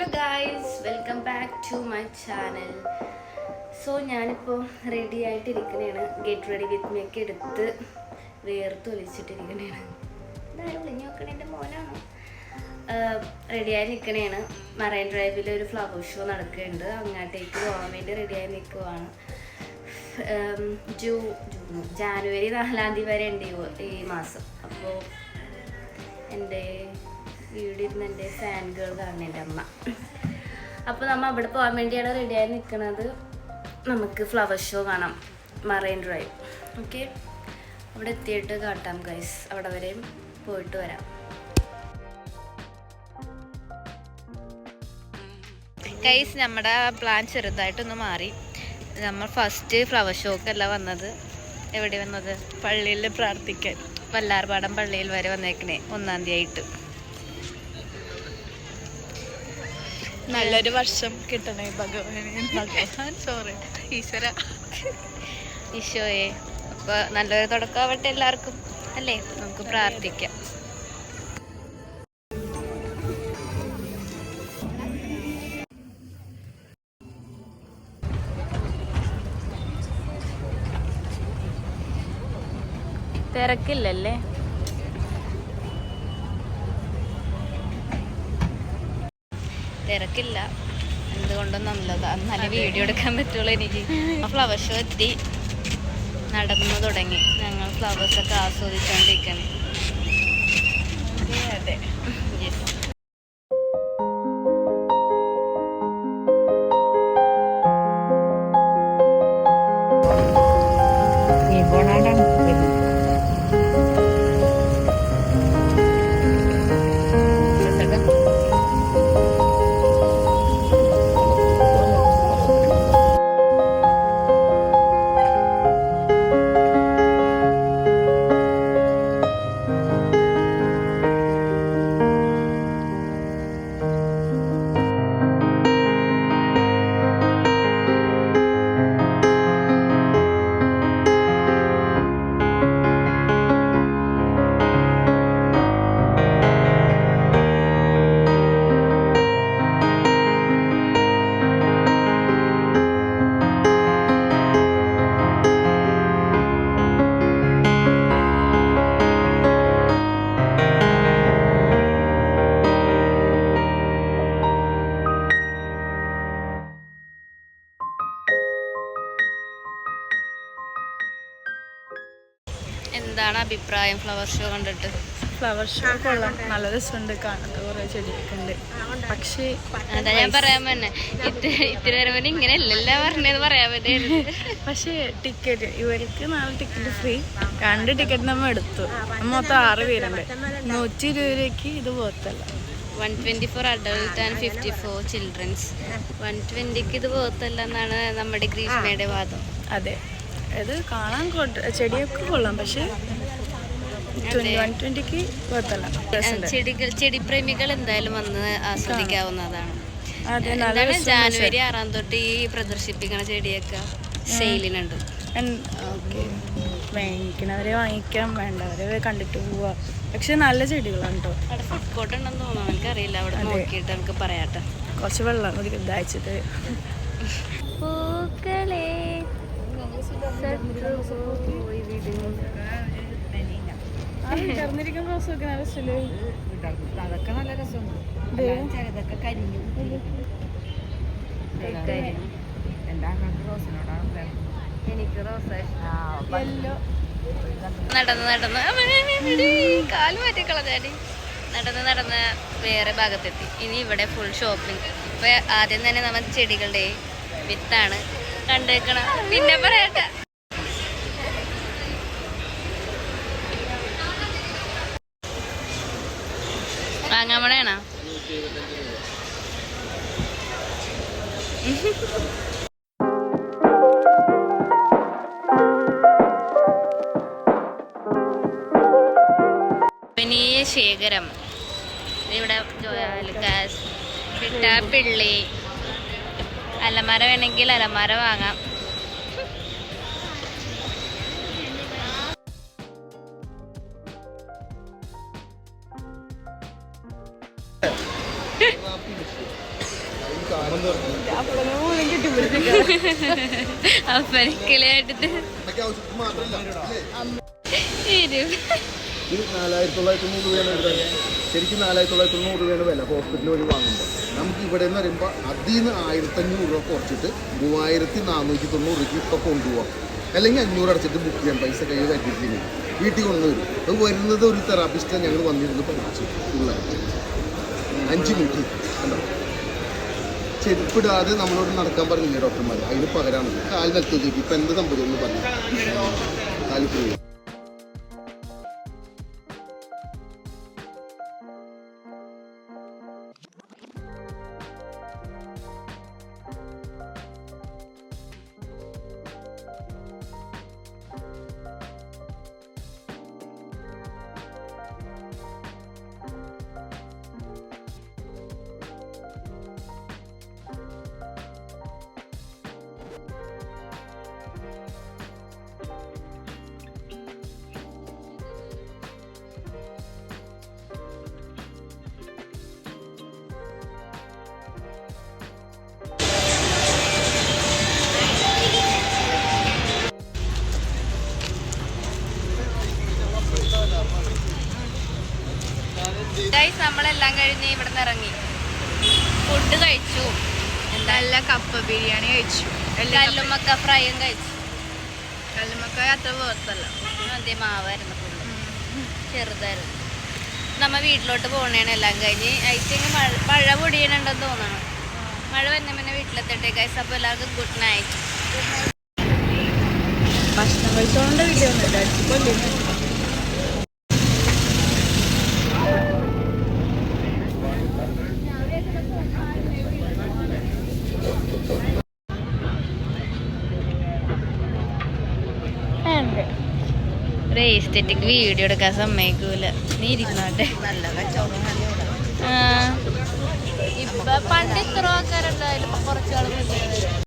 Hello guys, welcome back to my channel. So ഞാനിപ്പോൾ ready ആയിട്ടിരിക്കണേണ്. Get ready with me ഒക്കെ എടുത്ത് വേർത്തൊലിച്ചിട്ടിരിക്കണേണ്. എന്തായാലും വിളിഞ്ഞു നോക്കണേ, എൻ്റെ മോനാണ്. റെഡിയായി നിൽക്കണേണ്. മറൈൻ ഡ്രൈവിൽ ഒരു ഫ്ലവർ ഷോ നടക്കുന്നുണ്ട്. അങ്ങോട്ടേക്ക് പോകാൻ വേണ്ടി റെഡിയായി നിൽക്കുവാണ്. ജാനുവരി 4 വരെ ഉണ്ട് ഈ മാസം. അപ്പോൾ എൻ്റെ വീഡിയോ ഇരുന്ന് എൻ്റെ ഫാൻ ഗേൾ കാണുന്ന എൻ്റെ അമ്മ. അപ്പോൾ നമ്മൾ അവിടെ പോകാൻ വേണ്ടിയാണ് റെഡിയായി നിൽക്കുന്നത്. നമുക്ക് ഫ്ലവർ ഷോ കാണാം, മറൈൻ ഡ്രൈവ്. ഓക്കെ, അവിടെ എത്തിയിട്ട് കാട്ടാം ഗൈസ്. അവിടെ വരെയും പോയിട്ട് വരാം. ഗൈസ്, നമ്മുടെ പ്ലാൻ ചെറുതായിട്ടൊന്ന് മാറി. നമ്മൾ ഫസ്റ്റ് ഫ്ലവർ ഷോക്കല്ല വന്നത്. എവിടെ വന്നത്? പള്ളിയിൽ പ്രാർത്ഥിക്കാൻ. വല്ലാർപാടം പള്ളിയിൽ വരെ വന്നേക്കണേ 1-ാം തീയതി ആയിട്ട്. നല്ലൊരു വർഷം കിട്ടണേ ഭഗവാൻ. സോറി ഈശ്വര, ഈശോയെ. അപ്പോൾ നല്ലൊരു തുടക്കമാവട്ടെ എല്ലാവർക്കും, അല്ലേ? നമുക്ക് പ്രാർത്ഥിക്കാം. തിരക്കില്ലല്ലേ? തിരക്കില്ല, എന്തുകൊണ്ടും നല്ലതാ. നല്ല വീഡിയോ എടുക്കാൻ പറ്റുള്ളൂ എനിക്ക്. ഫ്ലവർ ഷോ എത്തി, നടന്നു തുടങ്ങി. ഞങ്ങൾ ഫ്ലവേഴ്സൊക്കെ ആസ്വദിച്ചുകൊണ്ടിരിക്കണേ. അതെ. യെസ്. എന്താണ് അഭിപ്രായം ഫ്ലവർ ഷോ കണ്ടിട്ട്? ഫ്ലവർ ഷോ കൊള്ളാം, നല്ല രസമുണ്ട്. കാണാത്ത കുറേ ചെടിയൊക്കെ ഉണ്ട്. പക്ഷേ അതാ ഞാൻ പറയാൻ തന്നെ, ഇത്തിരി നേരം മുന്നേ ഇങ്ങനെ അല്ലല്ലോ പറഞ്ഞത് പറയാൻ പറ്റും. പക്ഷേ ടിക്കറ്റ് ഇവർക്ക് 4 ടിക്കറ്റ് ഫ്രീ. 2 ടിക്കറ്റ് നമ്മൾ എടുത്തു. മൊത്തം 6 പേരുണ്ട്. 120 രൂപയ്ക്ക് ഇത് പോകത്തല്ല. 120 for adult and 50 for childrens. 120ക്ക് ഇത് പോകത്തല്ല എന്നാണ് നമ്മുടെ ഗ്രീഷ്മയുടെ വാദം. അതെ, ഇത് കാണാൻ ചെടിയൊക്കെ കൊള്ളാം, പക്ഷെ 120ക്ക് പോകത്തല്ല. ചെടി പ്രേമികൾ എന്തായാലും വന്ന് ആസ്വദിക്കാവുന്നതാണ്. ജാനുവരി 6 തൊട്ട് ഈ പ്രദർശിപ്പിക്കുന്ന ചെടിയൊക്കെ സെയിലിനുണ്ട്. വാങ്ങിക്കണവരെ വാങ്ങിക്കാം, വേണ്ടവരെ കണ്ടിട്ട് പോവാ. പക്ഷെ നല്ല ചെടികളാണ് കേട്ടോ. അവിടെ ഫുഡ് കോർട്ട് ഉണ്ടെന്ന് തോന്നുന്നു, എനിക്കറിയില്ല. അവിടെ നോക്കിയിട്ട് നമുക്ക് പറയാട്ടെ. കുറച്ച് വെള്ളം മതി ദാഹിച്ചിട്ട്. പൂക്കളെ അതൊക്കെ നല്ല രസമുണ്ട്. ചിലതൊക്കെ കരിഞ്ഞു. എനിക്ക് റോസ നടന്ന് കാല് മാറ്റിക്കളഞ്ഞാടി. നടന്ന് വേറെ ഭാഗത്തെത്തി. ഇനി ഇവിടെ ഫുൾ ഷോപ്പിംഗ്. ഇപ്പൊ ആദ്യം തന്നെ നമ്മൾ ചെടികളുടെ വിത്താണ് കണ്ടേക്കണം. പിന്നെ പറയട്ടെ. വാങ്ങാൻ പോണേണോ? ശേഖരം ഇവിടെ ജോയാലുക്കാസ്, പിട്ടാപ്പിള്ളി. അലമാര വേണമെങ്കിൽ അലമാര വാങ്ങാം. അപ്പനക്കിലായിട്ട് 4990 രൂപയാണ് ശരിക്കും 4990 രൂപയാണ് വില ഹോസ്പിറ്റലിൽ വഴി വാങ്ങുമ്പോൾ. നമുക്ക് ഇവിടെ എന്ന് പറയുമ്പോൾ അതിൽ നിന്ന് 1500 രൂപ കുറച്ചിട്ട് 3490 രൂപയ്ക്ക് ഇപ്പോൾ കൊണ്ടുപോകാം. അല്ലെങ്കിൽ 500 അടച്ചിട്ട് ബുക്ക് ചെയ്യാൻ പൈസ കയ്യിൽ കട്ടിട്ടില്ല വീട്ടിൽ കൊണ്ടുവരും. അത് വരുന്നത് ഒരു തെറാപ്പിസ്റ്റ് ഞങ്ങൾ വന്നിരുന്ന് പഠിച്ചു ഫുള്ളായിട്ട് 5 മിനിറ്റ് കണ്ടോ. ചെരുപ്പിടാതെ നമ്മളോട് നടക്കാൻ പറഞ്ഞില്ലേ ഡോക്ടർമാർ, അതിന് പകരമാണ് കാല് നിലത്ത് നോക്കി. ഇപ്പം എന്ത് സംഭവം എന്ന് പറഞ്ഞു കാല് പോയി. നമ്മളെല്ലാം കഴിഞ്ഞ് ഇവിടെ നിന്ന് ഇറങ്ങി ഫുഡ് കഴിച്ചു. നല്ല കപ്പ ബിരിയാണി കഴിച്ചു. കല്ലുമ്മക്ക ഫ്രൈയും കഴിച്ചു. കല്ലുമ്മക്ക അത്ര വേർത്തല്ല, അതേ മാവായിരുന്നു ഫുള്ള്, ചെറുതായിരുന്നു. നമ്മ വീട്ടിലോട്ട് പോകണേണ് എല്ലാം കഴിഞ്ഞ്. ഐ തിങ്ക് മഴ പൊടിയണുണ്ടെന്ന് തോന്നണം. മഴ വന്ന പിന്നെ വീട്ടിലെത്തട്ടെ ഗൈസ്. അപ്പോൾ എല്ലാവർക്കും ഗുഡ് നൈറ്റ്. ഭക്ഷണം കഴിച്ചോണ്ട് വീട്ടിൽ വന്നിട്ട് ഒരു എസ്തെറ്റിക് വീഡിയോ എടുക്കാൻ സമ്മതിക്കൂല. നീ ഇരിക്കുന്നോട്ടെ. ഇപ്പൊ പണ്ട് ഇത്ര ആൾക്കാരുണ്ടായാലും കുറച്ചാൾ